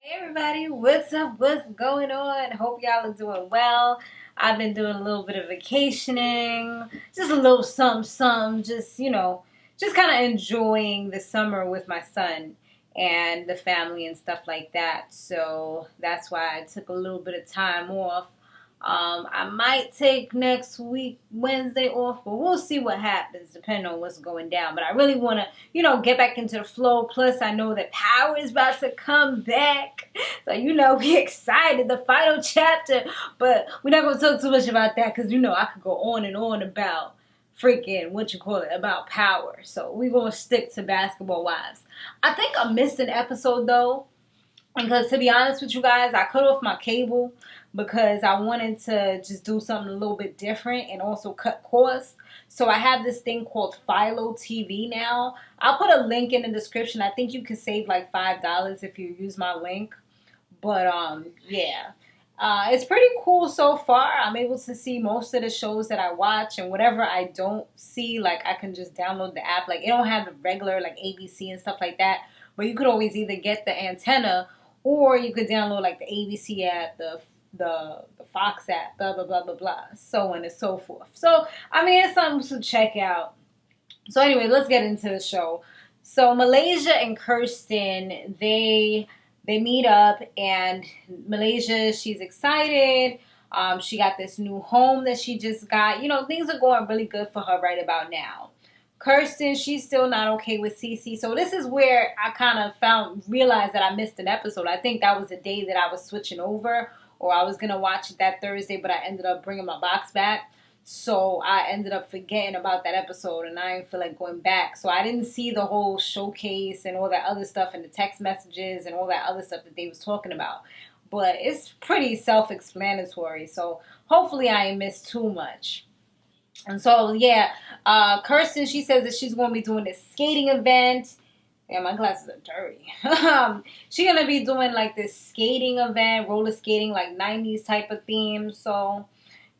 Hey everybody, what's up? What's going on? Hope y'all are doing well. I've been doing a little bit of vacationing, just a little something, just kind of enjoying the summer with my son and the family and stuff like that. So that's why I took a little bit of time off. I might take next week, Wednesday off, but we'll see what happens depending on what's going down. But I really want to, get back into the flow. Plus, I know that Power is about to come back. So, we excited, the final chapter. But we're not going to talk too much about that because, I could go on and on about about Power. So, we're going to stick to Basketball Wives. I think I missed an episode, though. Because to be honest with you guys, I cut off my cable because I wanted to just do something a little bit different and also cut costs. So I have this thing called Philo TV now. I'll put a link in the description. I think you can save like $5 if you use my link. But yeah. It's pretty cool so far. I'm able to see most of the shows that I watch, and whatever I don't see, like I can just download the app. Like it don't have the regular like ABC and stuff like that. But you could always either get the antenna or you could download like the ABC app, the Fox app, blah, blah, blah, blah, blah, so on and so forth. So, I mean, it's something to check out. So anyway, let's get into the show. So Malaysia and Kirsten, they meet up, and Malaysia, she's excited. She got this new home that she just got. Things are going really good for her right about now. Kirsten, she's still not okay with CeCe. So this is where I kind of realized that I missed an episode. I think that was the day that I was switching over, or I was going to watch it that Thursday, but I ended up bringing my box back. So I ended up forgetting about that episode, and I didn't feel like going back. So I didn't see the whole showcase and all that other stuff and the text messages and all that other stuff that they was talking about. But it's pretty self-explanatory. So hopefully I ain't missed too much. And so, yeah, Kirsten, she says that she's going to be doing this skating event. Yeah, my glasses are dirty. She's going to be doing, like, this skating event, roller skating, like, 90s type of theme. So,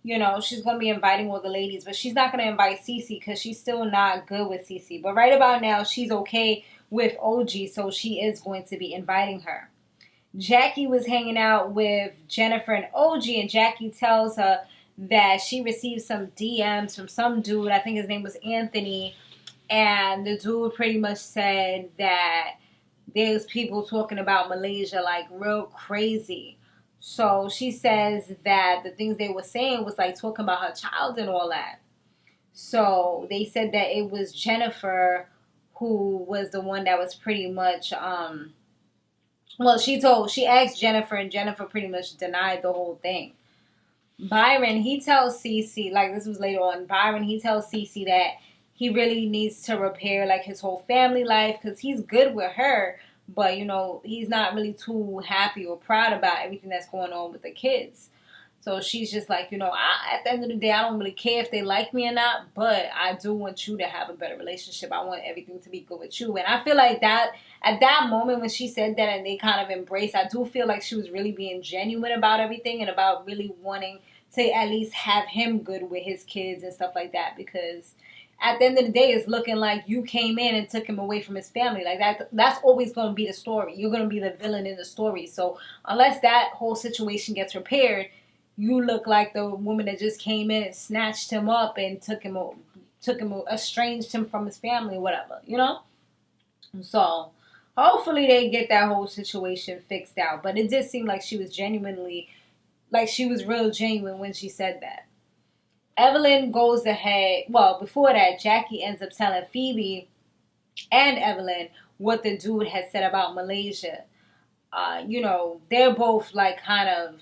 she's going to be inviting all the ladies. But she's not going to invite CeCe because she's still not good with CeCe. But right about now, she's okay with OG, so she is going to be inviting her. Jackie was hanging out with Jennifer and OG, and Jackie tells her that she received some DMs from some dude. I think his name was Anthony. And the dude pretty much said that there's people talking about Malaysia like real crazy. So she says that the things they were saying was like talking about her child and all that. So they said that it was Jennifer who was the one that was pretty much, she asked Jennifer, and Jennifer pretty much denied the whole thing. Byron, he tells CeCe, like this was later on, Byron, he tells CeCe that he really needs to repair like his whole family life because he's good with her, but he's not really too happy or proud about everything that's going on with the kids. So she's just like, at the end of the day, I don't really care if they like me or not, but I do want you to have a better relationship. I want everything to be good with you. And I feel like that at that moment when she said that and they kind of embraced, I do feel like she was really being genuine about everything and about really wanting to at least have him good with his kids and stuff like that, because at the end of the day, it's looking like you came in and took him away from his family. Like that's always going to be the story. You're going to be the villain in the story. So unless that whole situation gets repaired, you look like the woman that just came in and snatched him up and estranged him from his family, whatever, So hopefully they get that whole situation fixed out. But it did seem like she was real genuine when she said that. Evelyn goes ahead. Well, before that, Jackie ends up telling Feby and Evelyn what the dude had said about Malaysia. They're both like kind of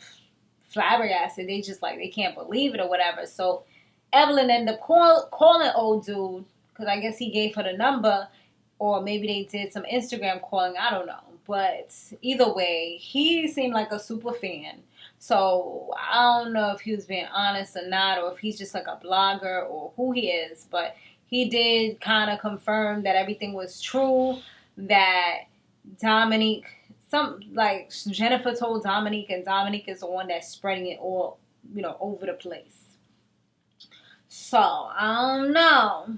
flabbergasted. They just like, they can't believe it or whatever. So Evelyn ended up calling old dude because I guess he gave her the number, or maybe they did some Instagram calling. I don't know. But either way, he seemed like a super fan. So I don't know if he was being honest or not, or if he's just like a blogger or who he is. But he did kind of confirm that everything was true, that Dominique, Jennifer told Dominique, and Dominique is the one that's spreading it all, over the place. So, I don't know.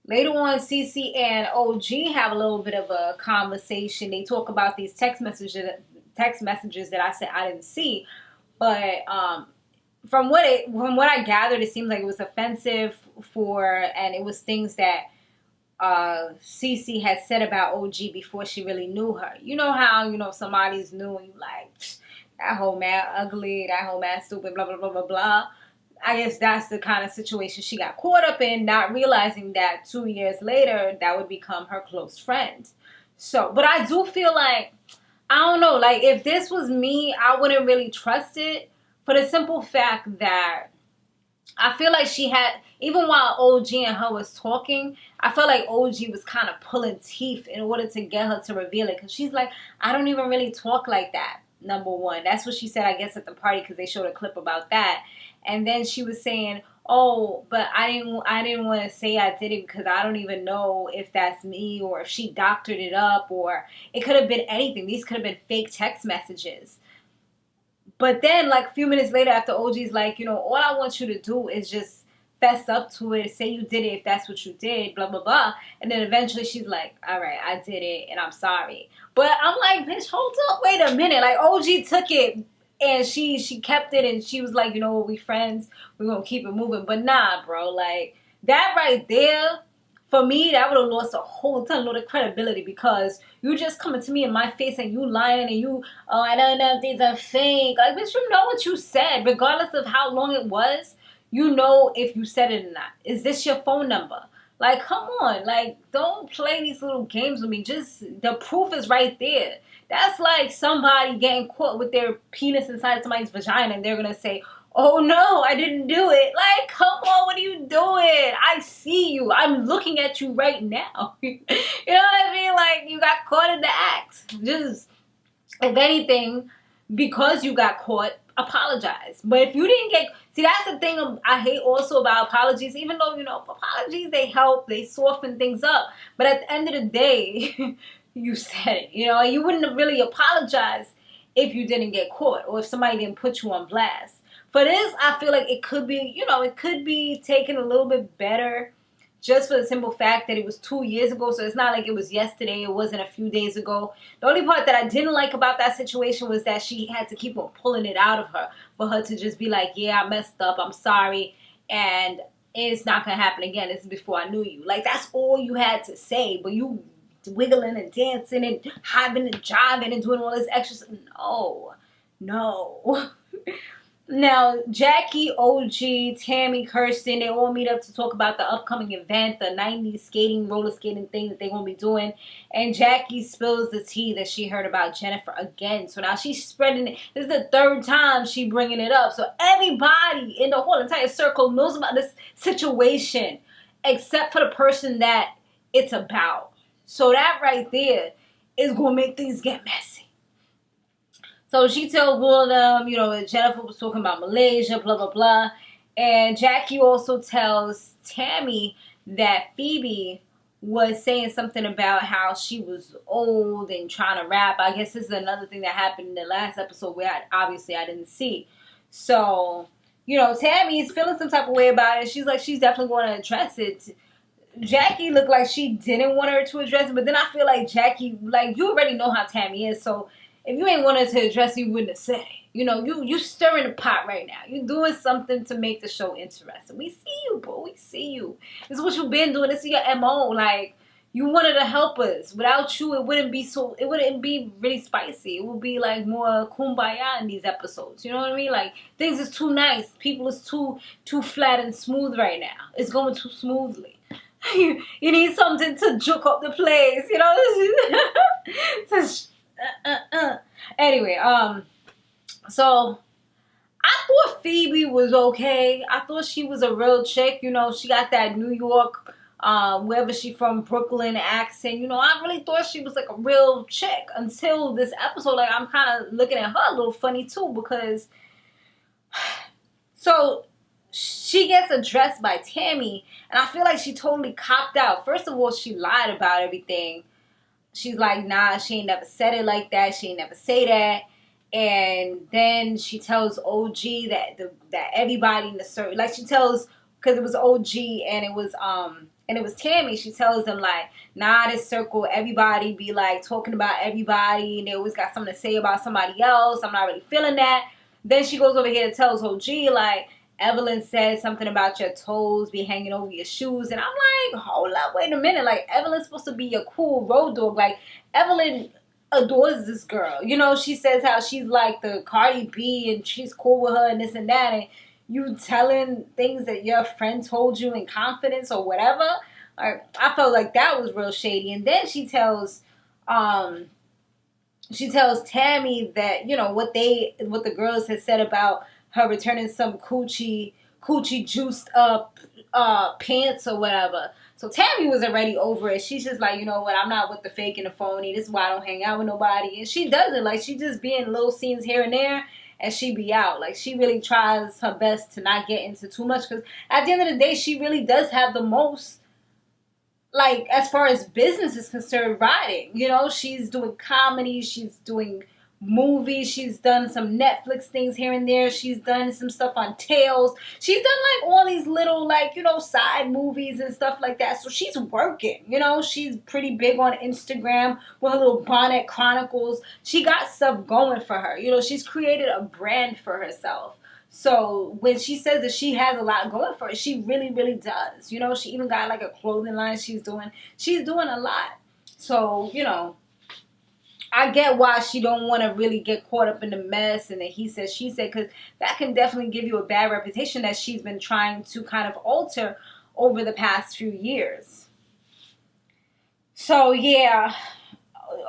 Later on, CeCe and OG have a little bit of a conversation. They talk about these text messages that I said I didn't see, but from what I gathered, it seems like it was offensive and it was things that CeCe had said about OG before she really knew her. You know how somebody's new and you like that whole man ugly, that whole man stupid, blah blah blah blah blah. I guess that's the kind of situation she got caught up in, not realizing that 2 years later that would become her close friend. So, but I do feel like, I don't know, like if this was me, I wouldn't really trust it for the simple fact that I feel like she had, even while OG and her was talking, I felt like OG was kind of pulling teeth in order to get her to reveal it. Because she's like, I don't even really talk like that, number one. That's what she said, I guess, at the party because they showed a clip about that. And then she was saying, oh, but I didn't want to say I did it because I don't even know if that's me or if she doctored it up, or it could have been anything. These could have been fake text messages. But then, like, a few minutes later, after OG's like, all I want you to do is just fess up to it, say you did it if that's what you did, blah, blah, blah. And then eventually she's like, all right, I did it, and I'm sorry. But I'm like, bitch, hold up, wait a minute. Like, OG took it, and she kept it, and she was like, we friends, we're going to keep it moving. But nah, bro, like, that right there, for me, that would have lost a whole ton of credibility because you just coming to me in my face and you lying and I don't know if these are fake. Like, bitch, you know what you said. Regardless of how long it was, you know if you said it or not. Is this your phone number? Like, come on. Like, don't play these little games with me. Just, the proof is right there. That's like somebody getting caught with their penis inside somebody's vagina and they're going to say, oh no, I didn't do it. Like, come on, what are you doing? I see you. I'm looking at you right now. You know what I mean? Like, you got caught in the act. Just, if anything, because you got caught, apologize. But if you didn't see, that's the thing I hate also about apologies, even though, apologies, they help, they soften things up. But at the end of the day, you said it, you wouldn't have really apologized if you didn't get caught or if somebody didn't put you on blast. For this, I feel like it could be, it could be taken a little bit better just for the simple fact that it was 2 years ago. So it's not like it was yesterday. It wasn't a few days ago. The only part that I didn't like about that situation was that she had to keep on pulling it out of her for her to just be like, yeah, I messed up. I'm sorry. And it's not going to happen again. This is before I knew you. Like, that's all you had to say. But you wiggling and dancing and hiving and jiving and doing all this extra stuff. No. Now, Jackie, OG, Tammy, Kirsten, they all meet up to talk about the upcoming event, the 90s roller skating thing that they're going to be doing. And Jackie spills the tea that she heard about Jennifer again. So now she's spreading it. This is the third time she's bringing it up. So everybody in the whole entire circle knows about this situation except for the person that it's about. So that right there is going to make things get messy. So she tells all of them, Jennifer was talking about Malaysia, blah, blah, blah. And Jackie also tells Tammy that Feby was saying something about how she was old and trying to rap. I guess this is another thing that happened in the last episode where I didn't see. So, Tammy's feeling some type of way about it. She's like, she's definitely going to address it. Jackie looked like she didn't want her to address it. But then I feel like Jackie, like, you already know how Tammy is. So if you ain't wanted to address it, you wouldn't have said it. You stirring the pot right now. You're doing something to make the show interesting. We see you, bro. We see you. This is what you've been doing. This is your MO. Like, you wanted to help us. Without you, it wouldn't be really spicy. It would be like more kumbaya in these episodes. You know what I mean? Like, things is too nice. People is too flat and smooth right now. It's going too smoothly. You need something to juke up the place. Anyway, so I thought Feby was okay. I thought she was a real chick. She got that New York, wherever she from, Brooklyn accent. I really thought she was like a real chick until this episode. Like, I'm kind of looking at her a little funny too because, so she gets addressed by Tammy and I feel like she totally copped out. First of all, she lied about everything. She's like, nah, she ain't never said it like that. She ain't never say that. And then she tells OG that everybody in the circle, like she tells, because it was OG and it was And it was Tammy. She tells them, like, nah, this circle, everybody be, like, talking about everybody. And they always got something to say about somebody else. I'm not really feeling that. Then she goes over here and tells OG, like, Evelyn said something about your toes be hanging over your shoes. And I'm like, hold up, wait a minute. Like, Evelyn's supposed to be your cool road dog. Like, Evelyn adores this girl. You know, she says how she's like the Cardi B and she's cool with her and this and that. And you telling things that your friend told you in confidence or whatever. I felt like that was real shady. And then she tells Tammy that, you know, what the girls had said about her returning some coochie juiced up pants or whatever. So Tammy was already over it. She's just like, you know what, I'm not with the fake and the phony. This is why I don't hang out with nobody. And she doesn't. Like, she just be in little scenes here and there, and she be out. Like, she really tries her best to not get into too much, because at the end of the day, she really does have the most, like, as far as business is concerned, writing. You know, she's doing comedy, she's doing movies, she's done some Netflix things here and there, she's done some stuff on Tales, she's done like all these little, like, you know, side movies and stuff like that. So she's working, you know, she's pretty big on Instagram with her little Bonnet Chronicles. She got stuff going for her, you know, she's created a brand for herself. So when she says that she has a lot going for her, she really, really does. You know, she even got like a clothing line she's doing a lot. So, you know, I get why she don't want to really get caught up in the mess and the he said, she said, because that can definitely give you a bad reputation that she's been trying to kind of alter over the past few years. So, yeah.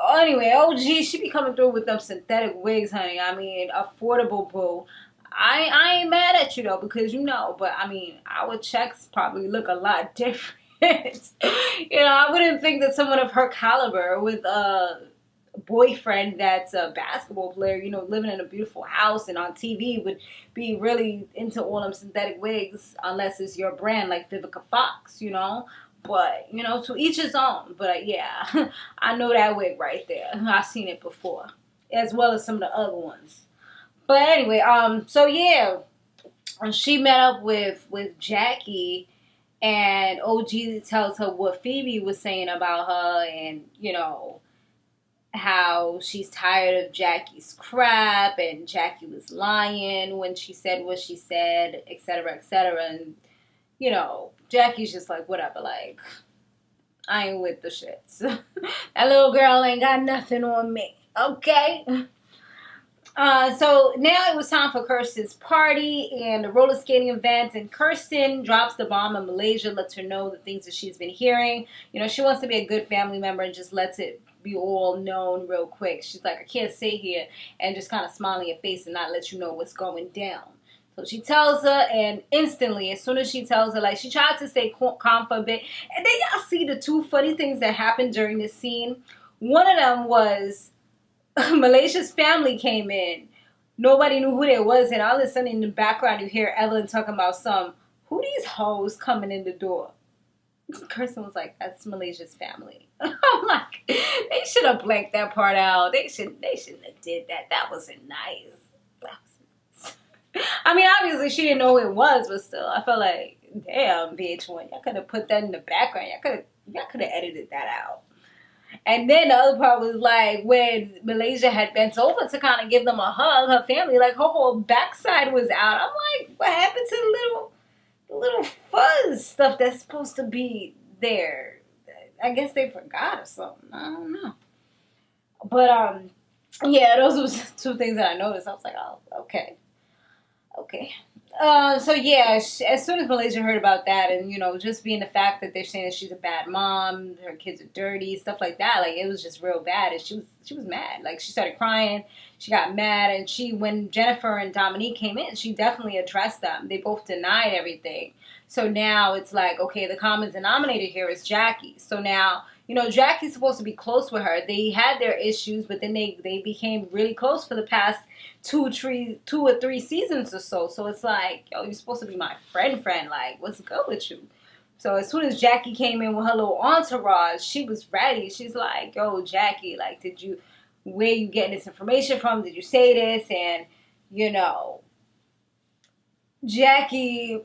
Anyway, OG, she be coming through with them synthetic wigs, honey. I mean, affordable, boo. I ain't mad at you, though, because you know, but, I mean, our checks probably look a lot different. You know, I wouldn't think that someone of her caliber with boyfriend that's a basketball player, you know, living in a beautiful house and on TV would be really into all them synthetic wigs, unless it's your brand like Vivica Fox, you know. But, you know, to each his own. But, yeah, I know that wig right there. I've seen it before, as well as some of the other ones. But anyway, so yeah, she met up with Jackie, and OG tells her what Feby was saying about her, and, you know, how she's tired of Jackie's crap, and Jackie was lying when she said what she said, etc., etc. And, you know, Jackie's just like, whatever, like, I ain't with the shits. That little girl ain't got nothing on me, okay? So now it was time for Kirsten's party and the roller skating event, and Kirsten drops the bomb in Malaysia, lets her know the things that she's been hearing. You know, she wants to be a good family member and just lets it be all known real quick. She's like, I can't sit here and just kind of smile in your face and not let you know what's going down. So she tells her, and instantly, as soon as she tells her, like, she tried to stay calm for a bit. And then y'all see the two funny things that happened during this scene. One of them was Malaysia's family came in. Nobody knew who they was, and all of a sudden in the background you hear Evelyn talking about who these hoes coming in the door? Kirsten was like, that's Malaysia's family. I'm like, they should have blanked that part out. They shouldn't have did that. That wasn't nice. I mean, obviously she didn't know who it was, but still, I felt like, damn, VH1, y'all could have put that in the background. Y'all could have edited that out. And then the other part was like when Malaysia had bent over to kind of give them a hug, her family, like her whole backside was out. I'm like, what happened to the little fuzz stuff that's supposed to be there? I guess they forgot or something. I don't know. But yeah, those were two things that I noticed. I was like, oh, okay. So yeah, as soon as Malaysia heard about that, and, you know, just being the fact that they're saying that she's a bad mom, her kids are dirty, stuff like that, like, it was just real bad, and she was mad. Like, she started crying, she got mad, and when Jennifer and Dominique came in, she definitely addressed them. They both denied everything. So now it's like, okay, the common denominator here is Jackie. So now, you know, Jackie's supposed to be close with her. They had their issues, but then they became really close for the past 2 or 3 seasons or so. So it's like, yo, you're supposed to be my friend. Like, what's good with you? So as soon as Jackie came in with her little entourage, she was ready. She's like, yo, Jackie, like, where you getting this information from? Did you say this? And, you know, Jackie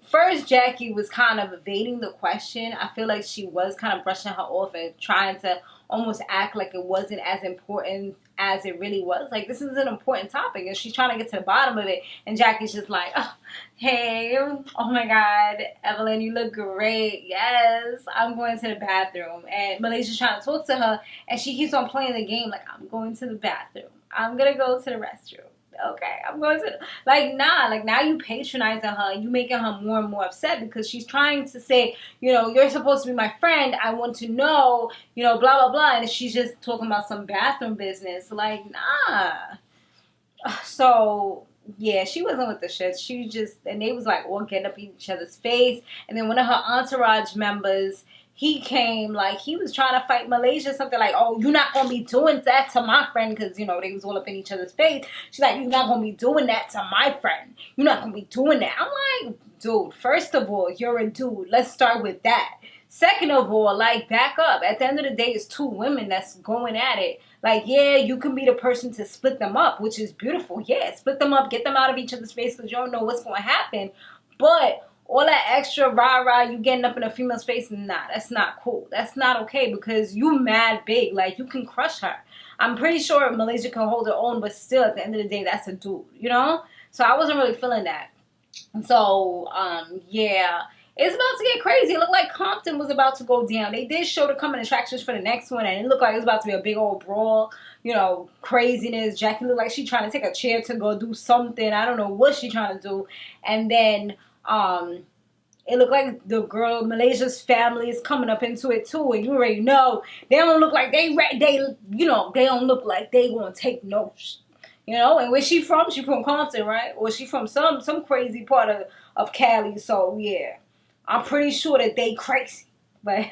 was kind of evading the question. I feel like she was kind of brushing her off and trying to almost act like it wasn't as important as it really was. Like, this is an important topic, and she's trying to get to the bottom of it. And Jackie's just like, oh, hey, oh my God, Evelyn, you look great. Yes, I'm going to the bathroom. And Malaysia's trying to talk to her, and she keeps on playing the game like, I'm going to the bathroom. I'm going to go to the restroom. Okay, I'm going to, like, nah, like, now you patronizing her, you making her more and more upset because she's trying to say, you're supposed to be my friend, I want to know, blah, blah, blah, and she's just talking about some bathroom business, like, nah. So, yeah, she wasn't with the shit. She just, and they was like all getting up in each other's face, and then one of her entourage members, he came, like, he was trying to fight Malaysia, something like, oh, you're not going to be doing that to my friend, because, they was all up in each other's face. She's like, you're not going to be doing that to my friend. You're not going to be doing that. I'm like, dude, first of all, you're a dude. Let's start with that. Second of all, like, back up. At the end of the day, it's two women that's going at it. Like, yeah, you can be the person to split them up, which is beautiful. Yeah, split them up, get them out of each other's face because you don't know what's going to happen. But all that extra rah-rah, you getting up in a female's face, nah, that's not cool. That's not okay because you mad big. Like, you can crush her. I'm pretty sure Malaysia can hold her own, but still, at the end of the day, that's a dude, So I wasn't really feeling that. So, yeah. It's about to get crazy. It looked like Compton was about to go down. They did show the coming attractions for the next one, and it looked like it was about to be a big old brawl. Craziness. Jackie looked like she trying to take a chair to go do something. I don't know what she trying to do. And then, it looked like the girl, Malaysia's family is coming up into it too, and you already know they don't look like they don't look like they gonna take notes. And where's she from? She from Compton, right? Or she from some crazy part of Cali. So yeah, I'm pretty sure that they crazy. But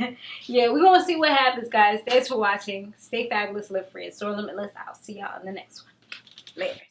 yeah, we're gonna see what happens, guys. Thanks for watching. Stay fabulous, live free, and store limitless. I'll see y'all in the next one. Later.